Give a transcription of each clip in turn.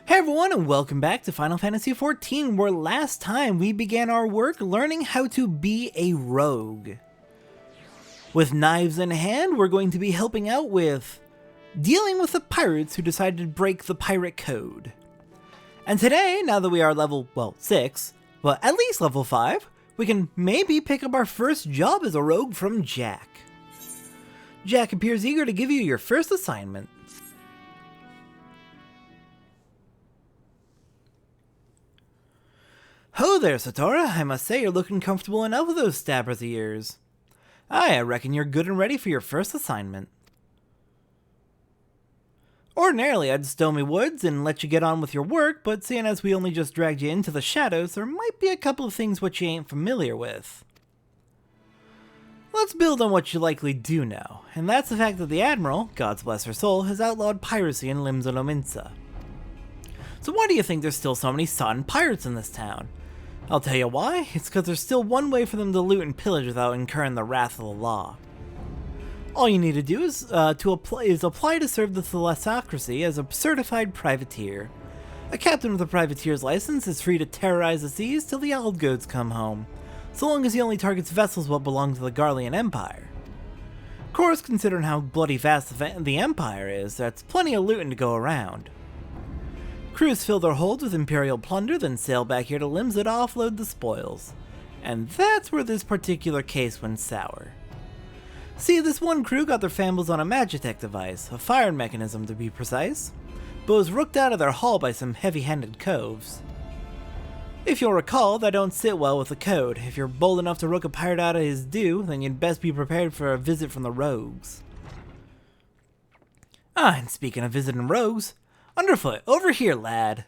Hey everyone, and welcome back to Final Fantasy XIV, where last time we began our work learning how to be a rogue. With knives in hand, we're going to be helping out with dealing with the pirates who decided to break the pirate code. And today, now that we are level, 6, but at least level 5, we can maybe pick up our first job as a rogue from Jack. Jack appears eager to give you your first assignment. Ho there, Satora. I must say you're looking comfortable enough with those stabbers of yours. I reckon you're good and ready for your first assignment. Ordinarily, I'd stow me woods and let you get on with your work, but seeing as we only just dragged you into the shadows, there might be a couple of things what you ain't familiar with. Let's build on what you likely do know, and that's the fact that the Admiral, God bless her soul, has outlawed piracy in Limsa. So why do you think there's still so many sodden pirates in this town? I'll tell you why. It's because there's still one way for them to loot and pillage without incurring the wrath of the law. All you need to do is apply to serve the Thalassocracy as a certified privateer. A captain with a privateer's license is free to terrorize the seas till the old goats come home, so long as he only targets vessels what belong to the Garlean Empire. Of course, considering how bloody vast the Empire is, that's plenty of looting to go around. Crews fill their holds with Imperial plunder, then sail back here to Limsa to offload the spoils. And that's where this particular case went sour. See, this one crew got their families on a magitek device, a firing mechanism to be precise, but was rooked out of their hull by some heavy-handed coves. If you'll recall, that don't sit well with the code. If you're bold enough to rook a pirate out of his due, then you'd best be prepared for a visit from the rogues. And speaking of visiting rogues, Underfoot, over here, lad.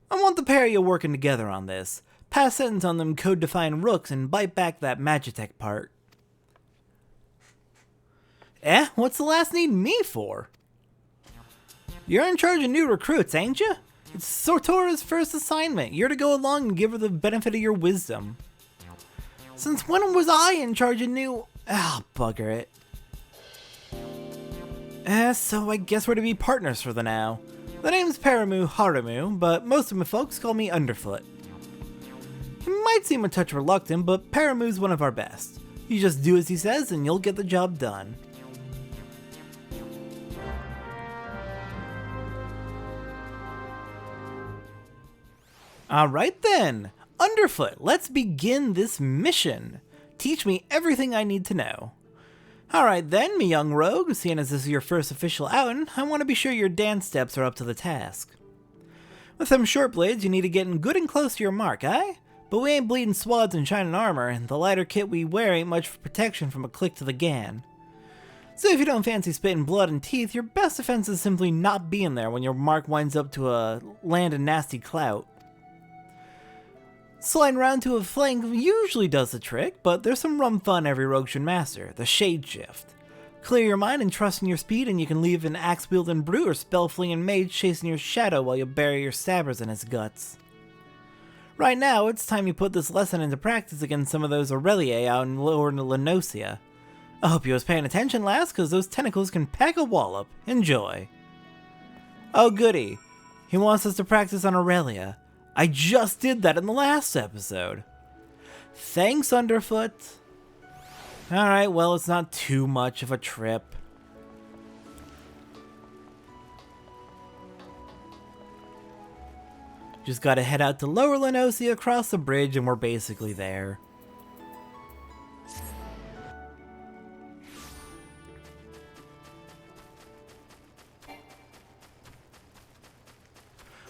I want the pair of you working together on this. Pass sentence on them code-defying rooks and bite back that magitek part. What's the last need me for? You're in charge of new recruits, ain't you? It's Sotora's first assignment. You're to go along and give her the benefit of your wisdom. Since when was I in charge of new... bugger it. So I guess we're to be partners for the now. The name's Paramu Haramu, but most of my folks call me Underfoot. He might seem a touch reluctant, but Paramu's one of our best. You just do as he says and you'll get the job done. Alright then, Underfoot, let's begin this mission. Teach me everything I need to know. Alright then, me young rogue, seeing as this is your first official outing, I want to be sure your dance steps are up to the task. With them short blades, you need to get in good and close to your mark, eh? But we ain't bleeding swads in shining armor, and the lighter kit we wear ain't much for protection from a click to the gan. So if you don't fancy spitting blood and teeth, your best defense is simply not being there when your mark winds up to a land of nasty clout. Sliding around to a flank usually does the trick, but there's some rum fun every rogue should master, the Shade Shift. Clear your mind and trust in your speed, and you can leave an axe-wielding brute or spell-flinging mage chasing your shadow while you bury your stabbers in his guts. Right now, it's time you put this lesson into practice against some of those Aureliae out in lower Lenosia. I hope you was paying attention last, cause those tentacles can pack a wallop. Enjoy. Oh goody, he wants us to practice on Aurelia. I just did that in the last episode. Thanks, Underfoot. Alright, well, it's not too much of a trip. Just gotta head out to Lower Lenosia, across the bridge, and we're basically there.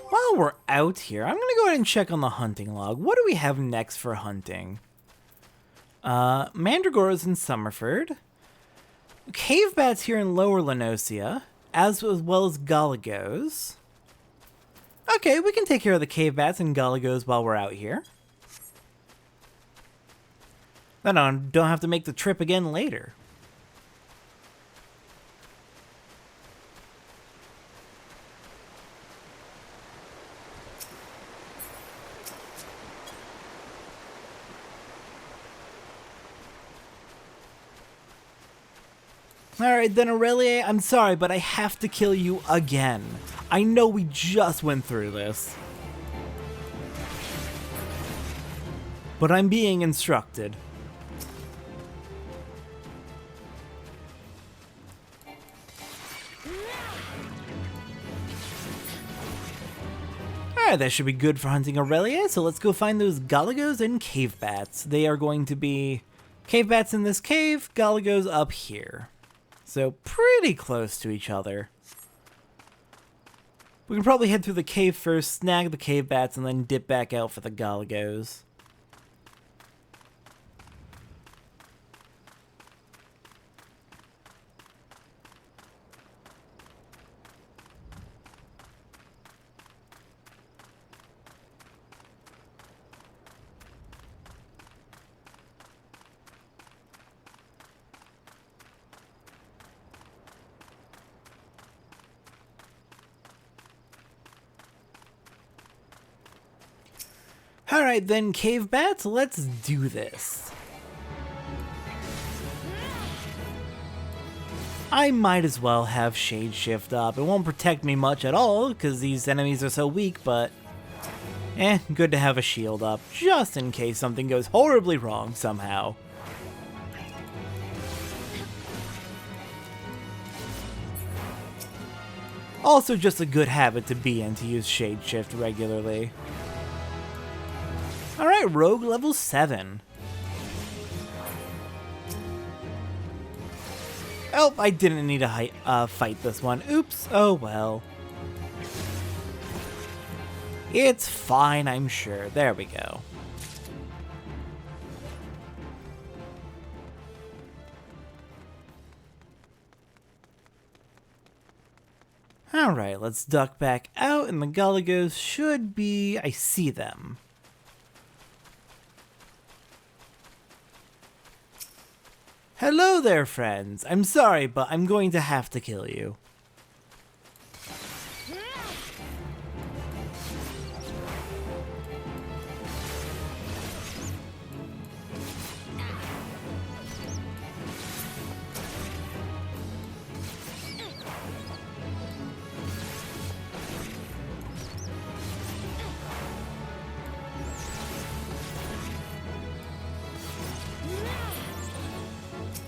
While we're out here, I'm gonna go ahead and check on the hunting log. What do we have next for hunting? Mandragoras in Summerford. Cave bats here in Lower Lenosia, as well as Galagos. Okay, we can take care of the cave bats and Galagos while we're out here. Then I don't have to make the trip again later. Alright then, Aurelia, I'm sorry, but I have to kill you again. I know we just went through this. But I'm being instructed. Alright, that should be good for hunting Aurelia, so let's go find those Galagos and cave bats. They are going to be cave bats in this cave, Galagos up here. So pretty close to each other. We can probably head through the cave first, snag the cave bats, and then dip back out for the Galagos. Alright then, cave bats, let's do this. I might as well have Shade Shift up. It won't protect me much at all, because these enemies are so weak, but good to have a shield up, just in case something goes horribly wrong somehow. Also just a good habit to be in to use Shade Shift regularly. Alright, Rogue level 7. Oh, I didn't need to fight this one. Oops, oh well. It's fine, I'm sure. There we go. Alright, let's duck back out, and the Galagos should be... I see them. Hello there, friends. I'm sorry, but I'm going to have to kill you.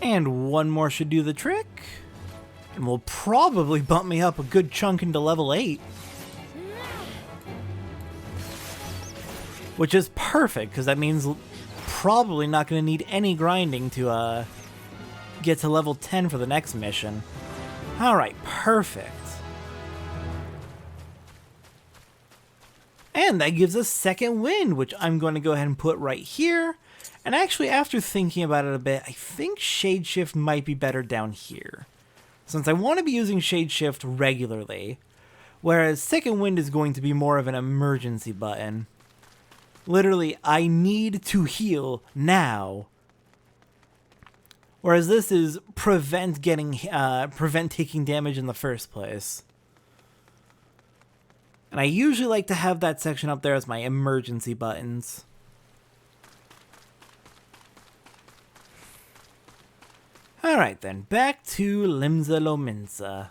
And one more should do the trick. And will probably bump me up a good chunk into level 8. Which is perfect, because that means probably not going to need any grinding to get to level 10 for the next mission. Alright, perfect. And that gives us second wind, which I'm going to go ahead and put right here. And actually, after thinking about it a bit, I think Shade Shift might be better down here, since I want to be using Shade Shift regularly, whereas Second Wind is going to be more of an emergency button. Literally, I need to heal now. Whereas this is prevent taking damage in the first place. And I usually like to have that section up there as my emergency buttons. Alright then, back to Limsa Lominsa.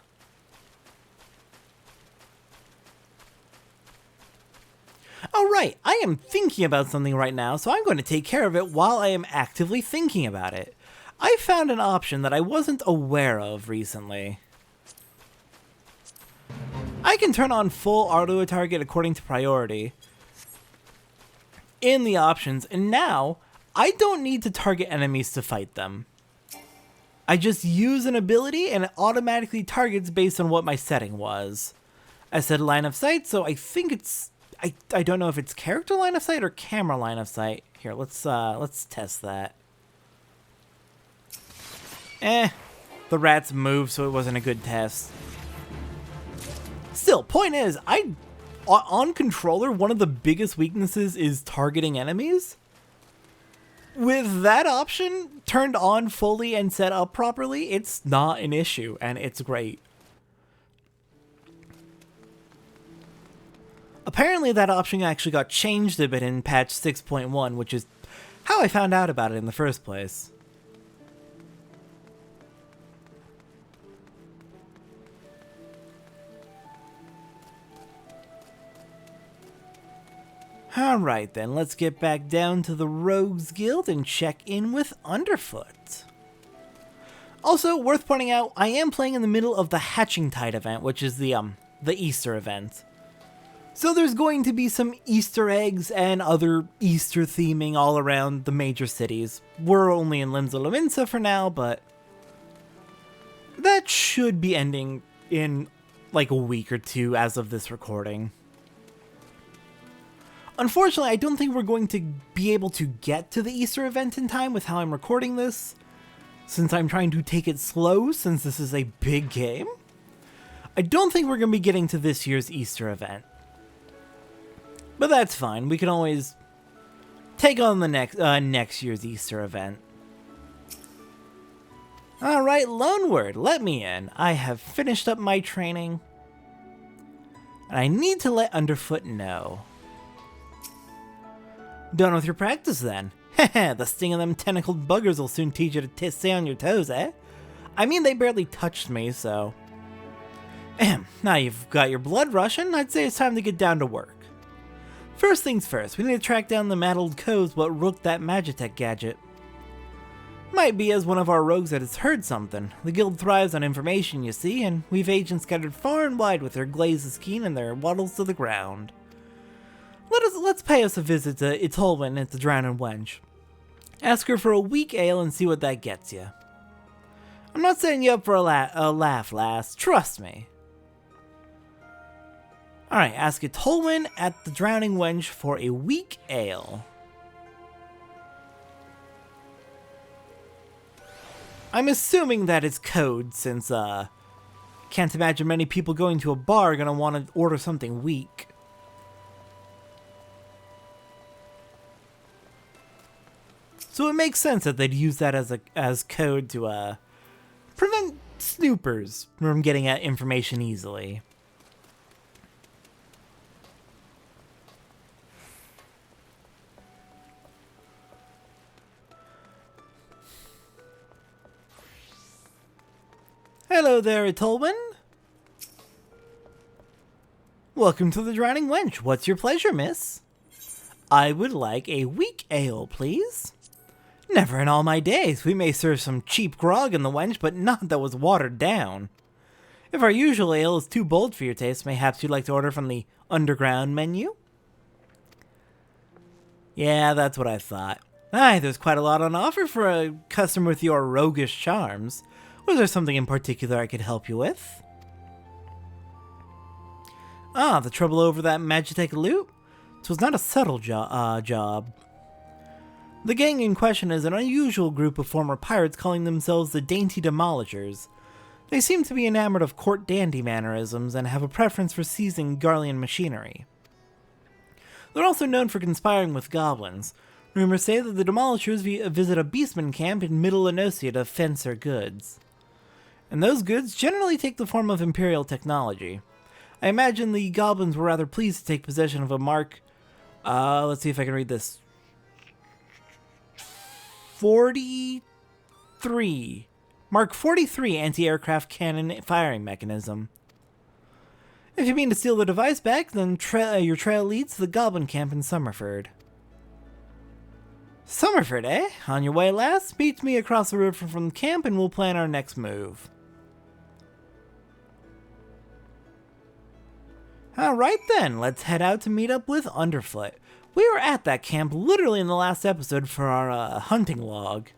Alright, I am thinking about something right now, so I'm going to take care of it while I am actively thinking about it. I found an option that I wasn't aware of recently. I can turn on full auto target according to priority in the options, and now I don't need to target enemies to fight them. I just use an ability and it automatically targets based on what my setting was. I said line of sight, so I think it's... I don't know if it's character line of sight or camera line of sight. Here, let's test that. The rats moved, so it wasn't a good test. Still, point is, on controller, one of the biggest weaknesses is targeting enemies. With that option turned on fully and set up properly, it's not an issue, and it's great. Apparently that option actually got changed a bit in patch 6.1, which is how I found out about it in the first place. Alright then, let's get back down to the Rogues Guild and check in with Underfoot. Also, worth pointing out, I am playing in the middle of the Hatching Tide event, which is the Easter event. So there's going to be some Easter eggs and other Easter theming all around the major cities. We're only in Limsa Lominsa for now, but that should be ending in like a week or two as of this recording. Unfortunately, I don't think we're going to be able to get to the Easter event in time with how I'm recording this, since I'm trying to take it slow since this is a big game. I don't think we're going to be getting to this year's Easter event. But that's fine, we can always take on the next year's Easter event. Alright, Loanword, let me in. I have finished up my training, and I need to let Underfoot know. Done with your practice then? Heh, the sting of them tentacled buggers will soon teach you to stay on your toes, eh? I mean, they barely touched me, so... Now you've got your blood rushing, I'd say it's time to get down to work. First things first, we need to track down the mad old coves what rooked that magitek gadget. Might be as one of our rogues that has heard something. The guild thrives on information, you see, and we've agents scattered far and wide with their glazes keen and their waddles to the ground. Let's pay us a visit to Itolwyn at the Drowning Wench. Ask her for a weak ale and see what that gets you. I'm not setting you up for a laugh, lass. Trust me. Alright, ask Itolwyn at the Drowning Wench for a weak ale. I'm assuming that it's code, since, can't imagine many people going to a bar are gonna want to order something weak. So it makes sense that they'd use that as code to, prevent snoopers from getting at information easily. Hello there, Itolwyn. Welcome to the Drowning Wench. What's your pleasure, miss? I would like a weak ale, please. Never in all my days. We may serve some cheap grog in the wench, but not that was watered down. If our usual ale is too bold for your taste, mayhaps you'd like to order from the underground menu? Yeah, that's what I thought. Aye, there's quite a lot on offer for a customer with your roguish charms. Was there something in particular I could help you with? Ah, the trouble over that magitek loot? 'Twas not a subtle job. The gang in question is an unusual group of former pirates calling themselves the Dainty Demolishers. They seem to be enamored of court dandy mannerisms and have a preference for seizing Garlean machinery. They're also known for conspiring with goblins. Rumors say that the Demolishers visit a beastman camp in Middle Enosia to fence their goods. And those goods generally take the form of Imperial technology. I imagine the goblins were rather pleased to take possession of a Mark... let's see if I can read this. 43. Mark 43 anti-aircraft cannon firing mechanism. If you mean to steal the device back, then your trail leads to the goblin camp in Summerford. Summerford, eh? On your way, lass? Meet me across the river from the camp and we'll plan our next move. Alright then, let's head out to meet up with Underfoot. We were at that camp literally in the last episode for our hunting log.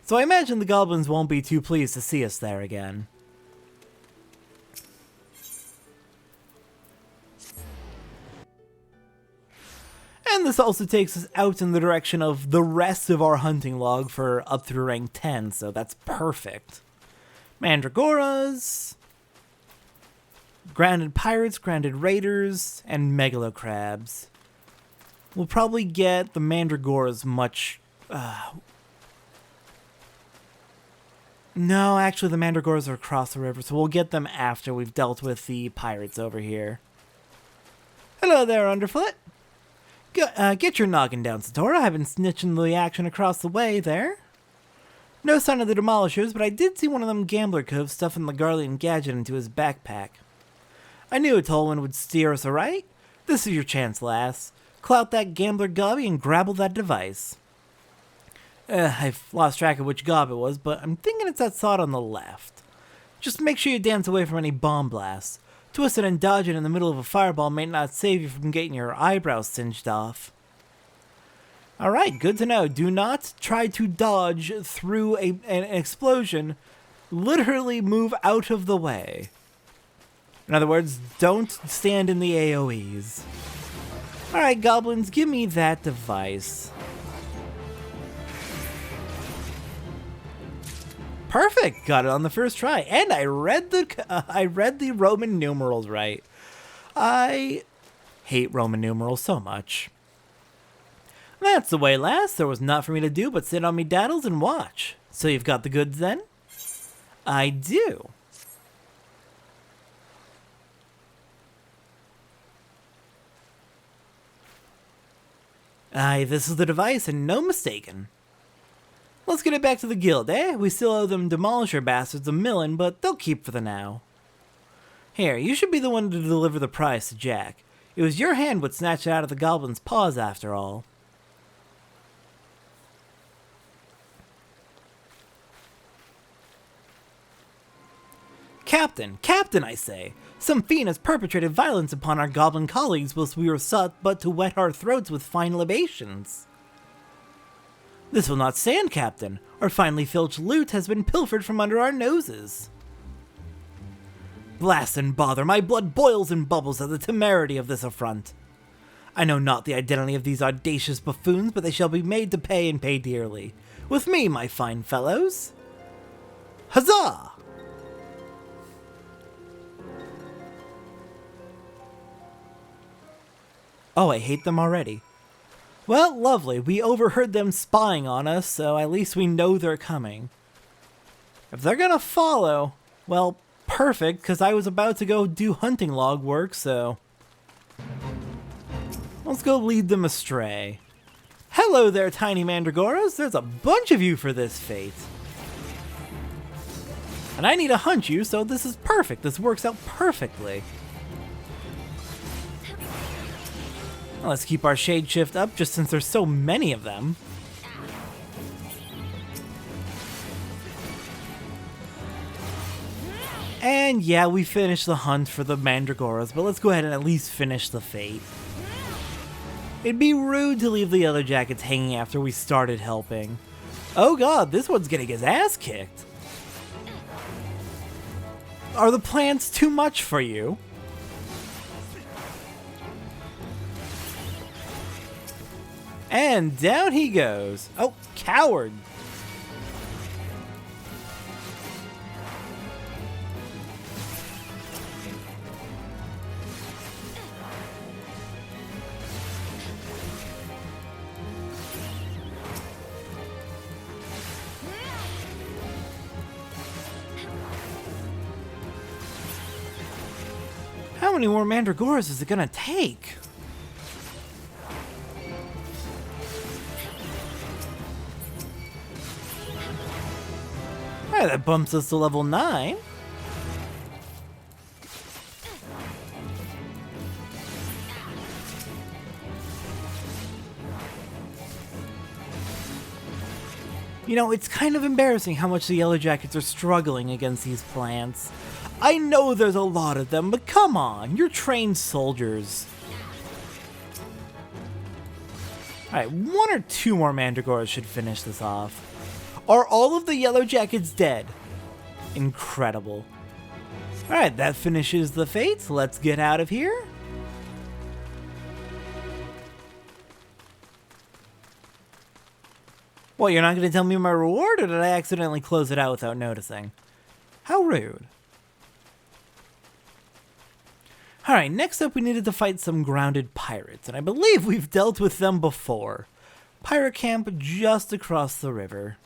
So I imagine the goblins won't be too pleased to see us there again. And this also takes us out in the direction of the rest of our hunting log for up through rank 10, so that's perfect. Mandragoras, grounded pirates, grounded raiders, and megalocrabs. We'll probably get the mandragoras much... No, actually the mandragoras are across the river, so we'll get them after we've dealt with the pirates over here. Hello there, Underfoot. Get your noggin down, Satora. I've been snitching the action across the way there. No sign of the Demolishers, but I did see one of them gambler coves stuffing the Garlean gadget into his backpack. I knew Itolwyn would steer us aright. This is your chance, lass. Clout that gambler gobby and grapple that device. I've lost track of which gob it was, but I'm thinking it's that sod on the left. Just make sure you dance away from any bomb blasts. Twisting and dodging in the middle of a fireball may not save you from getting your eyebrows singed off. Alright, good to know. Do not try to dodge through an explosion. Literally move out of the way. In other words, don't stand in the AoEs. Alright, goblins, give me that device. Perfect! Got it on the first try. And I read the Roman numerals right. I hate Roman numerals so much. That's the way, lass. There was naught for me to do but sit on me daddles and watch. So you've got the goods then? I do. Aye, this is the device and no mistaken. Let's get it back to the guild, eh? We still owe them demolisher bastards a million, but they'll keep for the now. Here, you should be the one to deliver the prize to Jack. It was your hand what snatched it out of the goblin's paws after all. Captain, Captain, I say! Some fiend has perpetrated violence upon our goblin colleagues whilst we were sought but to wet our throats with fine libations. This will not stand, Captain. Our finely filched loot has been pilfered from under our noses. Blast and bother, my blood boils and bubbles at the temerity of this affront. I know not the identity of these audacious buffoons, but they shall be made to pay and pay dearly. With me, my fine fellows. Huzzah! Oh, I hate them already. Well, lovely. We overheard them spying on us, so at least we know they're coming. If they're gonna follow, well, perfect, because I was about to go do hunting log work, so... let's go lead them astray. Hello there, tiny mandragoras. There's a bunch of you for this fate. And I need to hunt you, so this is perfect. This works out perfectly. Let's keep our shade shift up just since there's so many of them. And yeah, we finished the hunt for the mandragoras, but let's go ahead and at least finish the fate. It'd be rude to leave the Yellow Jackets hanging after we started helping. Oh god, this one's getting his ass kicked. Are the plants too much for you? And down he goes. Oh, coward. How many more mandragoras is it gonna take? Alright, that bumps us to level 9. You know, it's kind of embarrassing how much the Yellow Jackets are struggling against these plants. I know there's a lot of them, but come on, you're trained soldiers. Alright, 1 or 2 more mandragoras should finish this off. Are all of the Yellow Jackets dead? Incredible. Alright, that finishes the fate. Let's get out of here. Well, you're not going to tell me my reward, or did I accidentally close it out without noticing? How rude. Alright, next up we needed to fight some grounded pirates, and I believe we've dealt with them before. Pirate camp just across the river.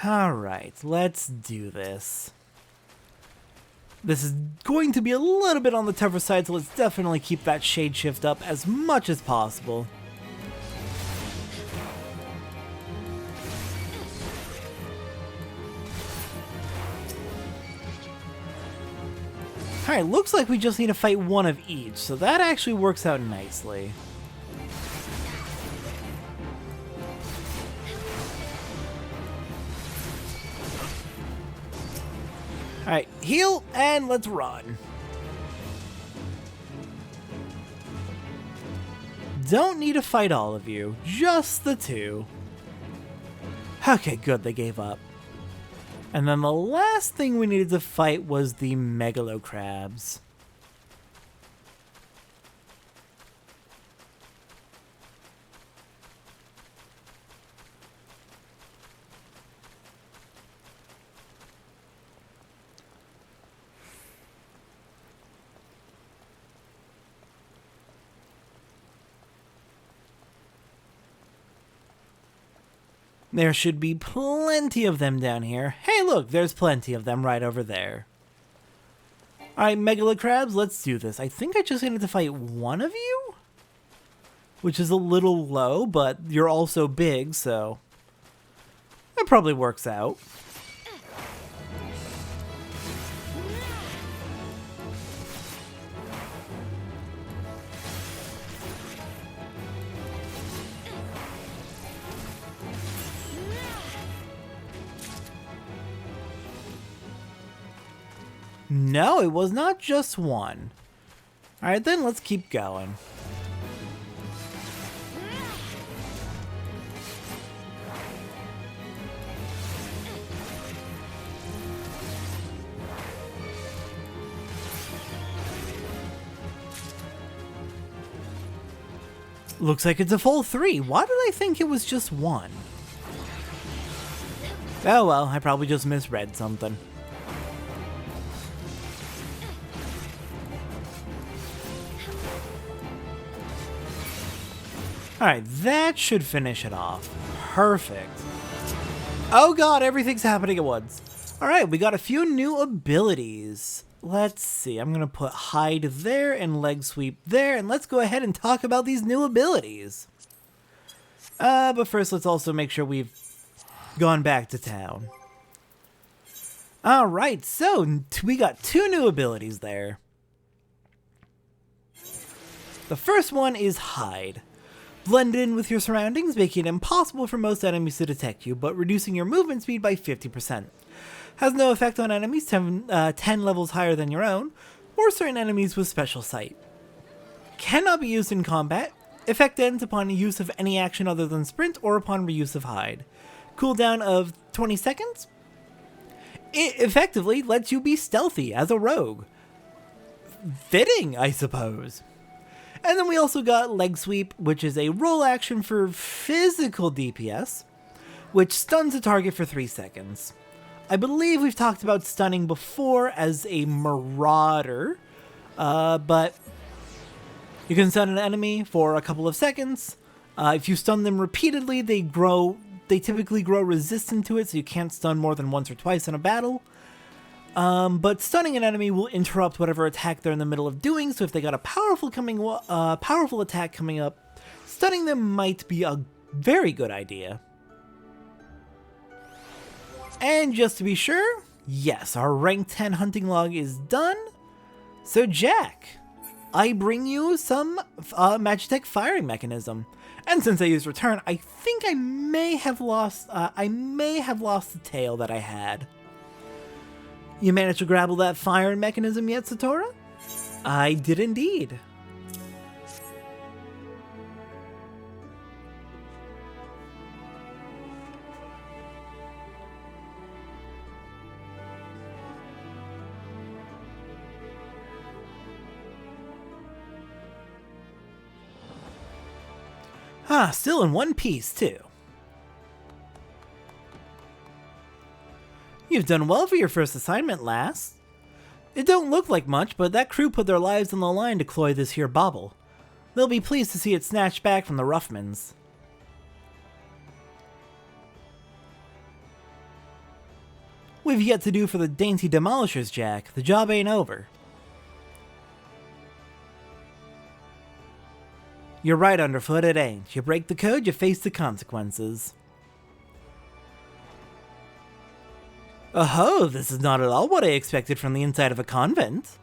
Alright, let's do this. This is going to be a little bit on the tougher side, so let's definitely keep that shade shift up as much as possible. Alright, looks like we just need to fight one of each, so that actually works out nicely. Alright, heal, and let's run. Don't need to fight all of you, just the two. Okay, good, they gave up. And then the last thing we needed to fight was the megalocrabs. There should be plenty of them down here. Hey, look, there's plenty of them right over there. Alright, megalocrabs, let's do this. I think I just needed to fight one of you? Which is a little low, but you're also big, so that probably works out. No, it was not just one. Alright then, let's keep going. Looks like it's a full 3. Why did I think it was just one? Oh well, I probably just misread something. Alright, that should finish it off. Perfect. Oh god, everything's happening at once. Alright, we got a few new abilities. Let's see, I'm gonna put hide there and leg sweep there, and let's go ahead and talk about these new abilities. But first let's also make sure we've gone back to town. Alright, so we got 2 new abilities there. The first one is hide. Blend in with your surroundings, making it impossible for most enemies to detect you, but reducing your movement speed by 50%. Has no effect on enemies 10 levels higher than your own, or certain enemies with special sight. Cannot be used in combat. Effect ends upon use of any action other than sprint or upon reuse of hide. Cooldown of 20 seconds. It effectively lets you be stealthy as a rogue. Fitting, I suppose. And then we also got leg sweep, which is a roll action for physical DPS, which stuns a target for 3 seconds. I believe we've talked about stunning before as a marauder, but you can stun an enemy for a couple of seconds. If you stun them repeatedly, they typically grow resistant to it, so you can't stun more than once or twice in a battle. But stunning an enemy will interrupt whatever attack they're in the middle of doing, so if they got a powerful attack coming up, stunning them might be a very good idea. And just to be sure, yes, our rank 10 hunting log is done. So Jack, I bring you some magitek firing mechanism. And since I used return, I think I may have lost the tail that I had. You managed to grapple that firing mechanism yet, Satora? I did indeed. Still in one piece, too. You've done well for your first assignment, lass. It don't look like much, but that crew put their lives on the line to cloy this here bauble. They'll be pleased to see it snatched back from the Ruffmans. We've yet to do for the Dainty demolishers, Jack. The job ain't over. You're right, Underfoot, it ain't. You break the code, you face the consequences. Oh, this is not at all what I expected from the inside of a convent.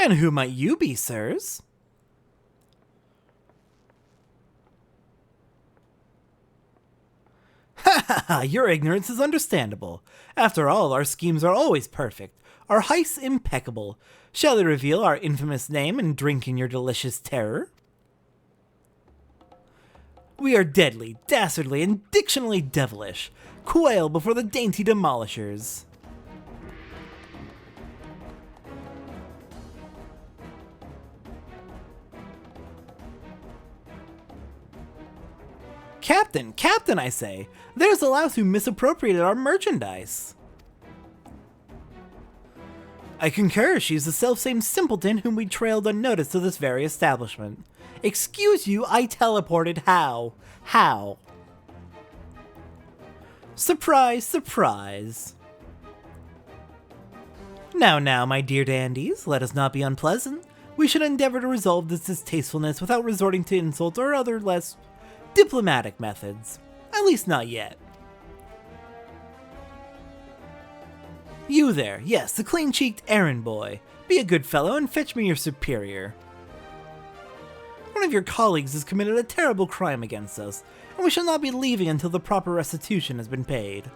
And who might you be, sirs? Ha ha ha, your ignorance is understandable. After all, our schemes are always perfect, our heists impeccable. Shall we reveal our infamous name and drink in your delicious terror? We are deadly, dastardly, and dictionally devilish. Quail before the dainty demolishers. Captain, Captain, I say! There's the louse who misappropriated our merchandise! I concur, she's the selfsame simpleton whom we trailed unnoticed to this very establishment. Excuse you, I teleported. How? How? Surprise, surprise. Now, my dear dandies, let us not be unpleasant. We should endeavor to resolve this distastefulness without resorting to insult or other less diplomatic methods. At least not yet. You there, yes, the clean-cheeked errand boy. Be a good fellow and fetch me your superior. One of your colleagues has committed a terrible crime against us, and we shall not be leaving until the proper restitution has been paid.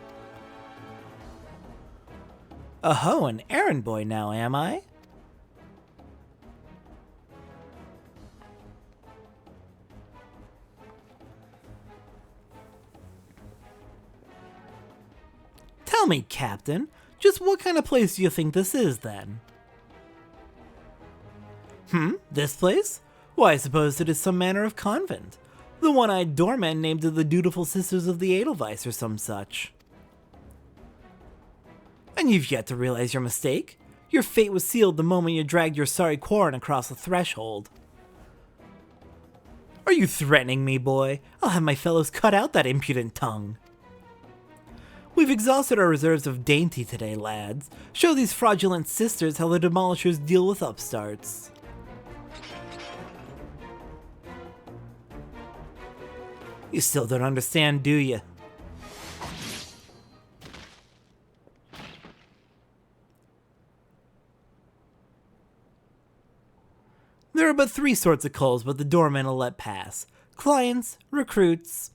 Oh, an errand boy now, am I? Tell me, Captain, just what kind of place do you think this is, then? This place? Why, I suppose it is some manner of convent. The one-eyed doorman named the Dutiful Sisters of the Edelweiss or some such. And you've yet to realize your mistake? Your fate was sealed the moment you dragged your sorry Quarren across the threshold. Are you threatening me, boy? I'll have my fellows cut out that impudent tongue. We've exhausted our reserves of Dainty today, lads. Show these fraudulent sisters how the demolishers deal with upstarts. You still don't understand, do you? There are but three sorts of culls but the doorman will let pass. Clients, recruits.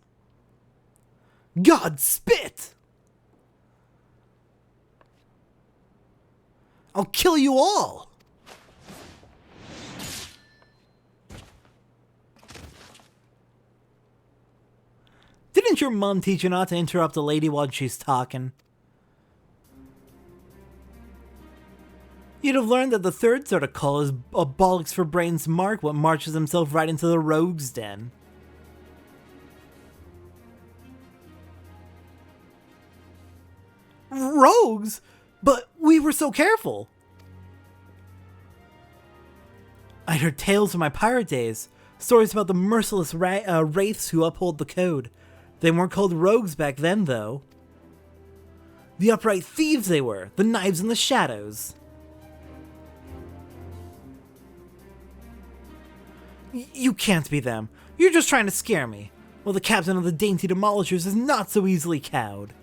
God spit! I'll kill you all! Didn't your mom teach you not to interrupt a lady while she's talking? You'd have learned that the third sort of cull is a bollocks for brains mark what marches himself right into the rogue's den. Rogues? But we were so careful! I'd heard tales from my pirate days, stories about the merciless wraiths who uphold the code. They weren't called rogues back then, though. The upright thieves they were, the knives in the shadows. You can't be them. You're just trying to scare me. Well, the captain of the Dainty Demolishers is not so easily cowed.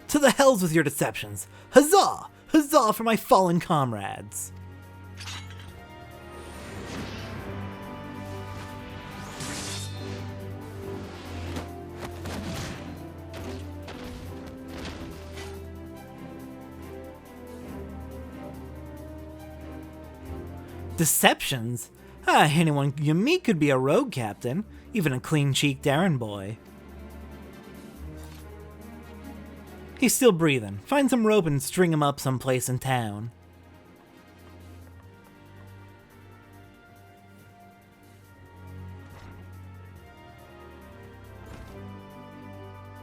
To the hells with your deceptions! Huzzah! Huzzah for my fallen comrades! Deceptions? Anyone you meet could be a rogue captain, even a clean-cheeked errand boy. He's still breathing. Find some rope and string him up someplace in town.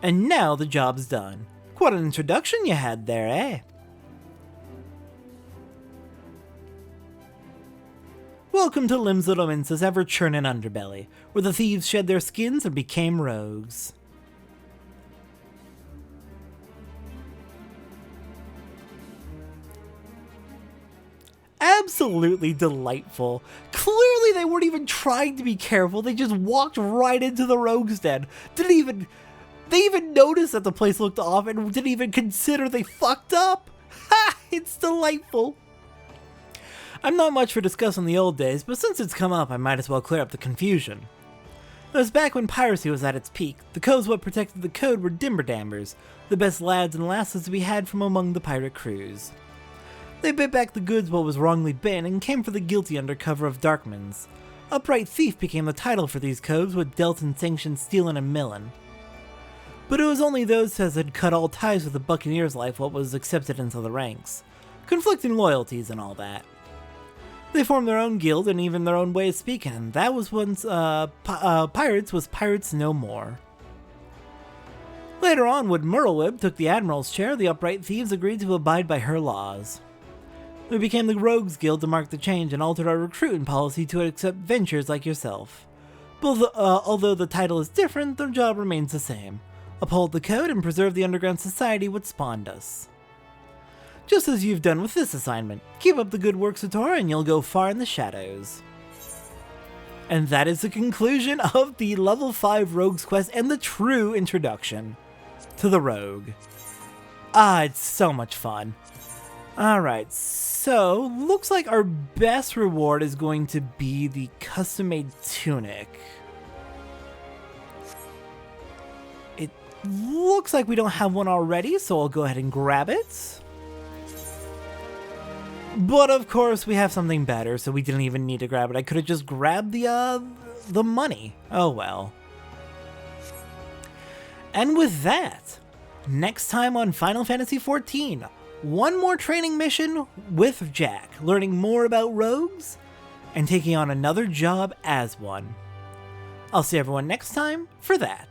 And now the job's done. What an introduction you had there, eh? Welcome to Limsa Lominsa's ever-churning underbelly, where the thieves shed their skins and became rogues. Absolutely delightful. Clearly they weren't even trying to be careful, they just walked right into the rogue's den. They even noticed that the place looked off and didn't even consider they fucked up. It's delightful. I'm not much for discussing the old days, but since it's come up, I might as well clear up the confusion. It was back when piracy was at its peak. The codes what protected the code were Dimberdammers, the best lads and lasses to be had from among the pirate crews. They bit back the goods what was wrongly been and came for the guilty under cover of Darkmans. Upright Thief became the title for these codes what dealt in sanctioned stealing and milling. But it was only those as had cut all ties with the Buccaneers' life what was accepted into the ranks. Conflicting loyalties and all that. They formed their own guild and even their own way of speaking, and that was once pirates was pirates no more. Later on, when Merlewib took the Admiral's chair, the Upright Thieves agreed to abide by her laws. We became the Rogues Guild to mark the change and altered our recruiting policy to accept ventures like yourself. Both, although the title is different, the job remains the same. Uphold the code and preserve the underground society which spawned us. Just as you've done with this assignment. Keep up the good work, Satora, and you'll go far in the shadows. And that is the conclusion of the level 5 Rogues quest and the true introduction to the Rogue. It's so much fun. Alright, so looks like our best reward is going to be the custom-made tunic. It looks like we don't have one already, so I'll go ahead and grab it. But of course we have something better, so we didn't even need to grab it. I could have just grabbed the money. Oh well. And with that, next time on Final Fantasy XIV, one more training mission with Jack, learning more about rogues and taking on another job as one. I'll see everyone next time for that.